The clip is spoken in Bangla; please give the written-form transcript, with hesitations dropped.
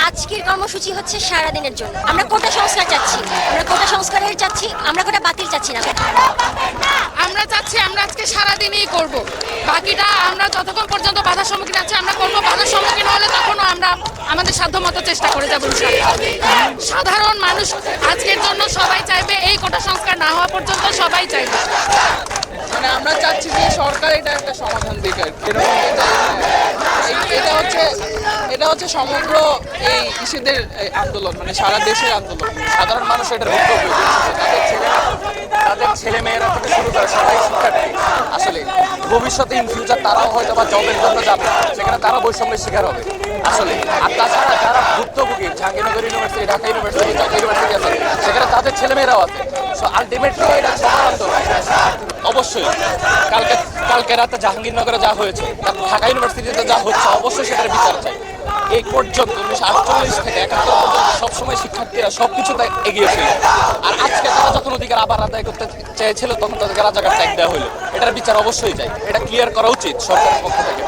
আজকের কর্মসূচি হচ্ছে সারাদিনের জন্য। আমরা কোটা সংস্কার চাচ্ছি, আমরা কোটা সংস্কারের চাচ্ছি, আমরা কোটা বাতিল চাচ্ছি না। আমরা চাচ্ছি আমরা আজকে সারাদিনই করব, বাকিটা আমরা যতক্ষণ পর্যন্ত বাধার সম্মুখীন আছে আমরা করব। বাধার সম্মুখীন হলে তখনও আমরা আমাদের সাধ্যমতো চেষ্টা করে যাবো। সাধারণ মানুষ আজকের জন্য সবাই চাইবে, এই কোটা সংস্কার না হওয়া পর্যন্ত সবাই চাইবে। মানে আমরা চাচ্ছি যে সরকার এটা একটা সমাধান দিক আর কি। এটা হচ্ছে সমগ্র এই ইস্যুদের আন্দোলন, মানে সারা দেশের আন্দোলন। সাধারণ মানুষ এটার ভুক্তভোগী, তাদের ছেলে মেয়েরা থেকে শুরু করে সবাই শিক্ষার্থী। আসলে ভবিষ্যতে ইন ফিউচার তারাও হয়তো বা জবের জন্য যাবে, সেখানে তারা বৈষম্যের শিকার হবে আসলে। আর তাছাড়া যারা ভুক্তভোগী, Jahangirnagar university, Dhaka university, Chittagong university আছে, সেখানে তাদের ছেলেমেয়েরাও আছে। সো আলটিমেটলি এটা সবার আন্দোলন। অবশ্যই কালকে রাতে জাহাঙ্গীরনগরে যা হয়েছে, ঢাকা ইউনিভার্সিটিতে যা হচ্ছে, অবশ্যই সেটার বিচার চাই। এই পর্যন্ত 1948 থেকে 71 পর্যন্ত সবসময় শিক্ষার্থীরা সবকিছুতে এগিয়ে ছিল। আর আজকে তারা যখন অধিকার আবার আদায় করতে চেয়েছিল, তখন তাদেরকে রাজাকার ট্যাগ দেওয়া হলো। এটার বিচার অবশ্যই চাই, এটা ক্লিয়ার করা উচিত সরকারের পক্ষ থেকে।